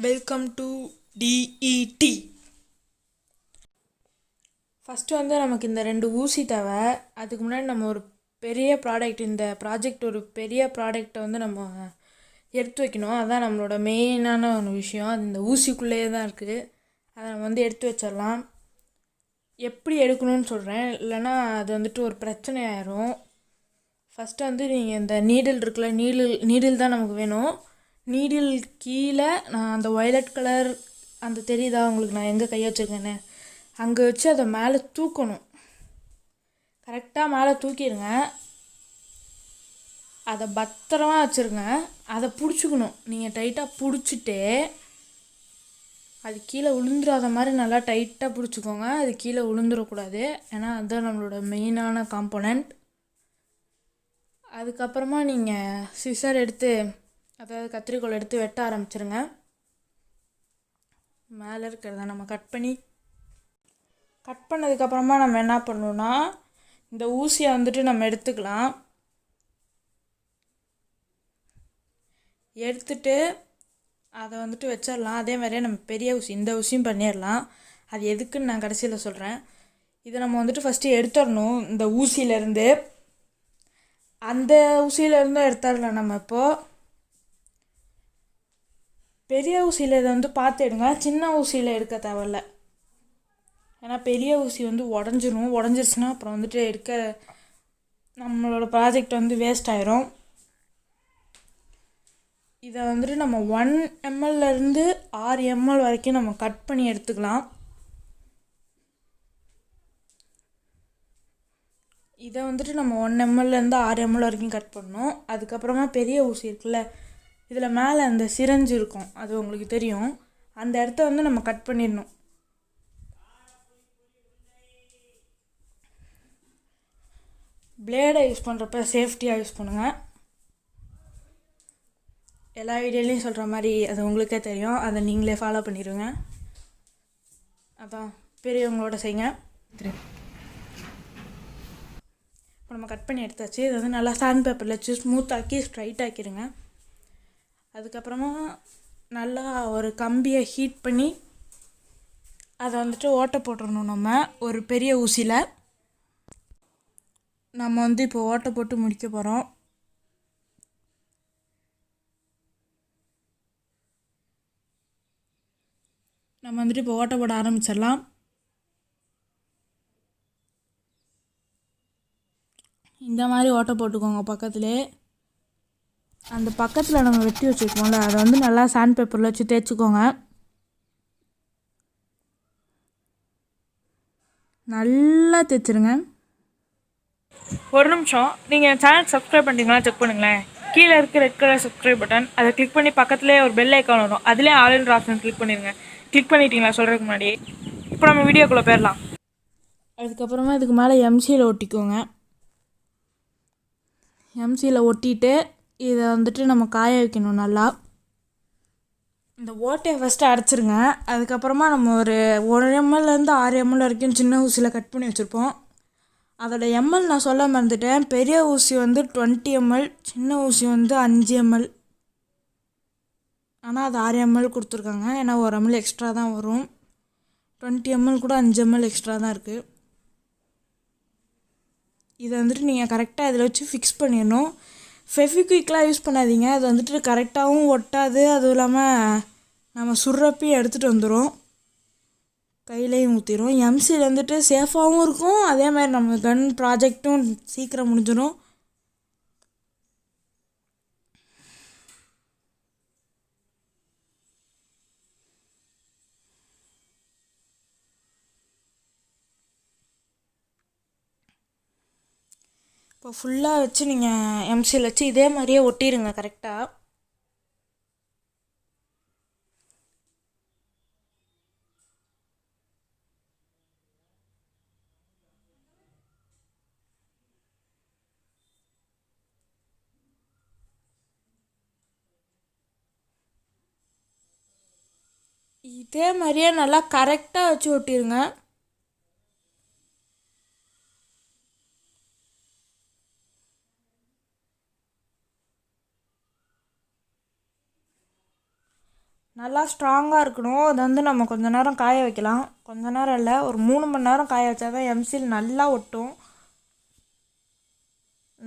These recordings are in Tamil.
Welcome to TET. ஃபஸ்ட்டு நமக்கு இந்த 2 ஊசி தேவை. அதுக்கு முன்னாடி நம்ம ஒரு பெரிய ப்ராடக்ட், இந்த ப்ராஜெக்ட் ஒரு பெரிய ப்ராடக்டை நம்ம எடுத்து வைக்கணும். அதுதான் நம்மளோட மெயினான ஒரு விஷயம். அது இந்த ஊசிக்குள்ளேயே தான் இருக்குது. அதை நம்ம எடுத்து வச்சிடலாம். எப்படி எடுக்கணும்னு சொல்கிறேன், இல்லைன்னா அது ஒரு பிரச்சனை ஆயிரும். ஃபஸ்ட்டு நீங்கள் இந்த நீடில் இருக்குல்ல, நீடில் தான் நமக்கு வேணும். நீடில் கீழே நான் அந்த வயலட் கலர் அந்த தெரியுதா உங்களுக்கு, நான் எங்கே கையை வச்சுருக்கேன்னு, அங்கே வச்சு அதை மேலே தூக்கணும். கரெக்டாக மேலே தூக்கிடுங்க. அதை பத்திரமா வச்சுருங்க. அதை பிடிச்சிக்கணும். நீங்கள் டைட்டாக பிடிச்சிட்டு அது கீழே விழுந்துடாத மாதிரி நல்லா டைட்டாக பிடிச்சிக்கோங்க. அது கீழே விழுந்துடக்கூடாது, ஏன்னா அதுதான் நம்மளோட மெயினான காம்போனண்ட். அதுக்கப்புறமா நீங்கள் சிசர் எடுத்து, அதாவது கத்திரிக்கோல் எடுத்து வெட்ட ஆரம்பிச்சிருங்க. மேலே இருக்கிறத நம்ம கட் பண்ணதுக்கப்புறமா நம்ம என்ன பண்ணணும்னா, இந்த ஊசியை நம்ம எடுத்துக்கலாம். எடுத்துட்டு அதை வச்சிடலாம். அதே மாதிரியே நம்ம பெரிய ஊசி, இந்த ஊசியும் பண்ணிடலாம். அது எதுக்குன்னு நான் கடைசியில் சொல்கிறேன். இதை நம்ம ஃபஸ்ட்டு எடுத்துடணும். இந்த ஊசியிலேருந்து, அந்த ஊசியிலேருந்தும் எடுத்துடலாம். நம்ம இப்போது பெரிய ஊசியில் இதை பார்த்து எடுங்க. சின்ன ஊசியில் எடுக்க தேவையில்ல, ஏன்னா பெரிய ஊசி உடஞ்சிருச்சுன்னா அப்புறம் எடுக்க நம்மளோட ப்ராஜெக்ட் வேஸ்ட் ஆயிரும். இதை நம்ம 1 ml 6 ml வரைக்கும் நம்ம கட் பண்ணி எடுத்துக்கலாம். இதை நம்ம 1 ml 6 ml வரைக்கும் கட் பண்ணணும். அதுக்கப்புறமா பெரிய ஊசி இருக்குல்ல, இதில் மேலே அந்த சிரஞ்சு இருக்கும், அது உங்களுக்கு தெரியும். அந்த இடத்த நம்ம கட் பண்ணிடணும். பிளேடை யூஸ் பண்ணுறப்ப சேஃப்டியாக யூஸ் பண்ணுங்கள். எல்லா வீடியோலையும் சொல்கிற மாதிரி அது உங்களுக்கே தெரியும், அதை நீங்களே ஃபாலோ பண்ணிடுங்க. அதான் பெரியவங்களோட செய்யுங்க. இப்போ நம்ம கட் பண்ணி எடுத்தாச்சு. இது நல்லா சாண்ட் பேப்பரில் வச்சு ஸ்மூத்தாக்கி ஸ்ட்ரைட் ஆக்கிடுங்க. அதுக்கப்புறமா நல்லா ஒரு கம்பியை ஹீட் பண்ணி அதை ஓட்டை போட்டுடணும். நம்ம ஒரு பெரிய ஊசியில் நம்ம இப்போ ஓட்டை போட்டு முடிக்க போகிறோம். நம்ம இப்போ ஓட்டை போட ஆரம்பிச்சிடலாம். இந்த மாதிரி ஓட்டை போட்டுக்கோங்க. பக்கத்துலேயே அந்த பக்கத்தில் நம்ம வெட்டி வச்சுருக்கோம்ல, அதை நல்லா சாண்ட் பேப்பரில் வச்சு தேய்ச்சிக்கோங்க. நல்லா தேய்ச்சிருங்க. ஒரு நிமிஷம், நீங்கள் சேனல் சப்ஸ்கிரைப் பண்ணிட்டீங்களா செக் பண்ணுங்களேன். கீழே இருக்க ரெட் கலர் சப்ஸ்கிரைப் பட்டன், அதை கிளிக் பண்ணி பக்கத்துலேயே ஒரு பெல் ஐக்கான் வரும், அதுலேயே ஆல் ஆப்ஷன் கிளிக் பண்ணிடுங்க. கிளிக் பண்ணிட்டீங்களா சொல்கிறதுக்கு முன்னாடி? இப்போ நம்ம வீடியோக்குள்ளே போயிடலாம். அதுக்கப்புறமா இதுக்கு மேலே எம்சியில் ஒட்டிக்கோங்க. எம்சியில் ஒட்டிட்டு இதை நம்ம காய வைக்கணும் நல்லா. இந்த ஓட்டையை ஃபஸ்ட்டு அடைச்சிருங்க. அதுக்கப்புறமா நம்ம ஒரு 1 ml 6 ml வரைக்கும் சின்ன ஊசியில் கட் பண்ணி வச்சுருப்போம். அதோட எம்எல் நான் சொல்ல மறந்துட்டேன். பெரிய ஊசி 20 ml, சின்ன ஊசி 5 ml. ஆனால் அது 6 ml கொடுத்துருக்காங்க, ஏன்னா 1 ml எக்ஸ்ட்ரா தான் வரும். 20 ml கூட 5 ml எக்ஸ்ட்ரா தான் இருக்குது. இதை நீங்கள் கரெக்டாக இதில் வச்சு ஃபிக்ஸ் பண்ணிடணும். ஃபெவிக்விக்லாம் யூஸ் பண்ணாதீங்க, அது கரெக்டாகவும் ஒட்டாது. அதுவும் இல்லாமல் நம்ம சுடுறப்பையும் எடுத்துகிட்டு வந்துடும், கையிலையும் ஊற்றிடும். எம்சியில் சேஃபாகவும் இருக்கும், அதே மாதிரி நம்ம கன் ப்ராஜெக்டும் சீக்கிரம் முடிஞ்சிடும். இப்போ ஃபுல்லாக வச்சு நீங்கள் எம்சியில் வச்சு இதே மாதிரியே ஒட்டிடுங்க கரெக்டாக. இதே மாதிரியே நல்லா கரெக்டாக வச்சு ஒட்டிடுங்க. நல்லா ஸ்ட்ராங்காக இருக்கணும். அது வந்து நம்ம கொஞ்ச நேரம் காய வைக்கலாம். கொஞ்ச நேரம் இல்லை, ஒரு 3 மணி நேரம் காய வச்சா தான் எம்சில் நல்லா ஒட்டும்.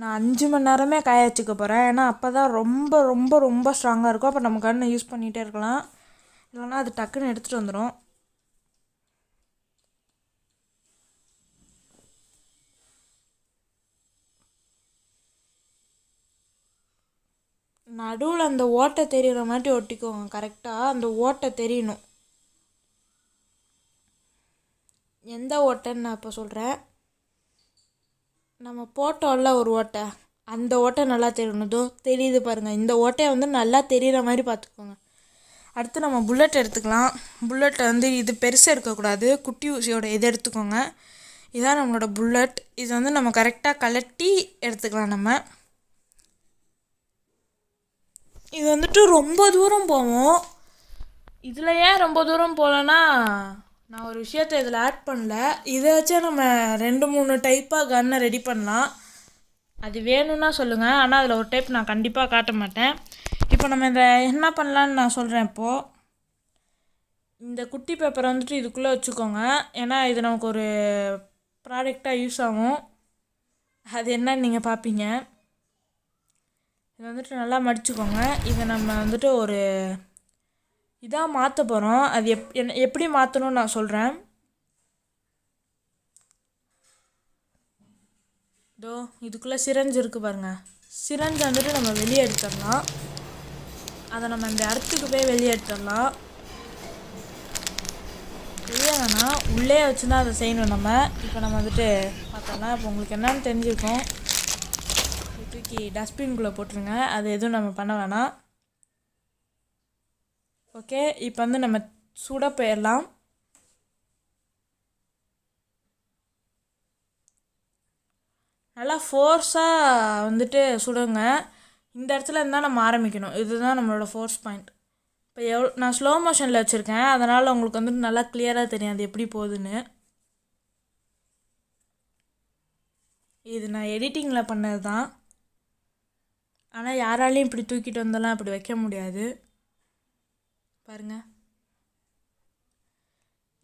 நான் 5 மணி நேரமே காய வச்சுக்க போகிறேன். ஏன்னா அப்போ தான் ரொம்ப ரொம்ப ரொம்ப ஸ்ட்ராங்காக இருக்கும். அப்போ நம்ம கண்ணை யூஸ் பண்ணிகிட்டே இருக்கலாம். இல்லைன்னா அது டக்குன்னு எடுத்துகிட்டு வந்துடும். நடுவில் அந்த ஓட்டை தெரிகிற மாதிரி ஒட்டிக்கோங்க. கரெக்டாக அந்த ஓட்டை தெரியணும். எந்த ஓட்டைன்னு நான் இப்போ சொல்கிறேன். நம்ம போட்டோம்ல ஒரு ஓட்டை, அந்த ஓட்டை நல்லா தெரியணுதோ தெரியுது பாருங்கள். இந்த ஓட்டையை வந்து நல்லா தெரிகிற மாதிரி பார்த்துக்கோங்க. அடுத்து நம்ம புல்லட் எடுத்துக்கலாம். புல்லட்டை வந்து இது பெருசாக இருக்கக்கூடாது, குட்டி ஊசியோட இதை எடுத்துக்கோங்க. இதுதான் நம்மளோட புல்லட். இது வந்து நம்ம கரெக்டாக கலட்டி எடுத்துக்கலாம். நம்ம இது வந்துட்டு ரொம்ப தூரம் போவோம். இதில் ஏன் ரொம்ப தூரம் போகலன்னா, நான் ஒரு விஷயத்தை இதில் ஆட் பண்ணல. இதை வச்சா நம்ம 2-3 டைப்பாக கன்னை ரெடி பண்ணலாம். அது வேணும்னா சொல்லுங்கள், ஆனால் அதில் ஒரு டைப் நான் கண்டிப்பாக காட்ட மாட்டேன். இப்போ நம்ம இதை என்ன பண்ணலான்னு நான் சொல்கிறேன். இப்போது இந்த குட்டி பேப்பரை வந்துட்டு இதுக்குள்ளே வச்சுக்கோங்க. ஏன்னா இது நமக்கு ஒரு ப்ராடக்டாக யூஸ் ஆகும். அது என்னன்னு நீங்கள் பார்ப்பீங்க. இதை வந்துட்டு நல்லா மடிச்சுக்கோங்க. இதை நம்ம வந்துட்டு ஒரு இதாக மாற்ற போகிறோம். அது எப்படி மாற்றணும்னு நான் சொல்கிறேன். இதோ இதுக்குள்ளே சிரஞ்சு இருக்குது பாருங்கள். சிரஞ்சு வந்துட்டு நம்ம வெளியே எடுத்துடலாம். அதை நம்ம இந்த இடத்துக்கு போய் வெளியே எடுத்துடலாம். வெளியே வேணாம், உள்ளே வச்சு தான் அதை செய்யணும் நம்ம. இப்போ நம்ம வந்துட்டு பார்த்தோம்னா இப்போ உங்களுக்கு என்னன்னு தெரிஞ்சிருக்கும். தூக்கி டஸ்ட்பின்குள்ளே போட்டுருங்க. அது எதுவும் நம்ம பண்ண வேணாம். ஓகே, இப்போ வந்து நம்ம சுட போயிடலாம். நல்லா ஃபோர்ஸாக வந்துட்டு சுடுங்க. இந்த இடத்துல இருந்தால் நம்ம ஆரம்பிக்கணும். இதுதான் நம்மளோட ஃபோர்ஸ் பாயிண்ட். இப்போ நான் ஸ்லோ மோஷனில் வச்சுருக்கேன், அதனால் உங்களுக்கு வந்துட்டு நல்லா கிளியராக தெரியும் அது எப்படி போகுதுன்னு. இது நான் எடிட்டிங்கில் பண்ணது தான். ஆனால் யாராலையும் இப்படி தூக்கிட்டு வந்தெல்லாம் இப்படி வைக்க முடியாது. பாருங்கள்,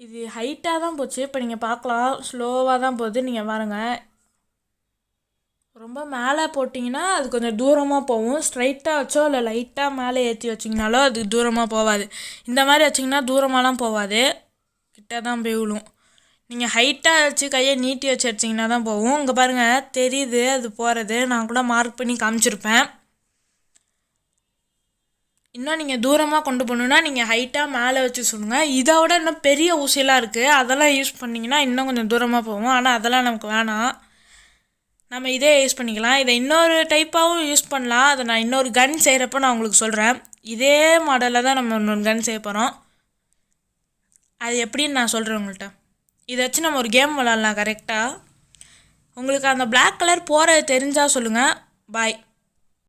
இது ஹைட்டாக தான் போச்சு. இப்போ நீங்கள் பார்க்கலாம், ஸ்லோவாக தான் போகுது. நீங்கள் பாருங்கள், ரொம்ப மேலே போட்டிங்கன்னா அது கொஞ்சம் தூரமாக போகும். ஸ்ட்ரைட்டாக வச்சோ இல்லை லைட்டாக மேலே ஏற்றி வச்சிங்கனாலோ அது தூரமாக போகாது. இந்த மாதிரி வச்சிங்கன்னா தூரமாலாம் போகாது, கிட்ட தான் போய் விழும். நீங்கள் ஹைட்டாக வச்சு கையை நீட்டி வச்சு அடிச்சிங்கன்னா தான் போகும். இங்கே பாருங்கள், தெரியுது அது போகிறது. நான் கூட மார்க் பண்ணி காமிச்சிருப்பேன். இன்னும் நீங்கள் தூரமாக கொண்டு போகணுன்னா நீங்கள் ஹைட்டாக மேலே வச்சு சுடுங்க. இதை விட இன்னும் பெரிய ஊசியெல்லாம் இருக்குது, அதெல்லாம் யூஸ் பண்ணிங்கன்னா இன்னும் கொஞ்சம் தூரமாக போகும். ஆனால் அதெல்லாம் நமக்கு வேணாம், நம்ம இதே யூஸ் பண்ணிக்கலாம். இதை இன்னொரு டைப்பாகவும் யூஸ் பண்ணலாம். அதை நான் இன்னொரு கன் செய்கிறப்ப நான் உங்களுக்கு சொல்கிறேன். இதே மாடலில் தான் நம்ம இன்னொரு கன் செய்ய போகிறோம். அது எப்படின்னு நான் சொல்கிறேன் உங்கள்கிட்ட. இதை வச்சு நம்ம ஒரு கேம் விளாட்லாம். கரெக்டாக உங்களுக்கு அந்த பிளாக் கலர் போகிறது தெரிஞ்சால் சொல்லுங்கள். பாய்.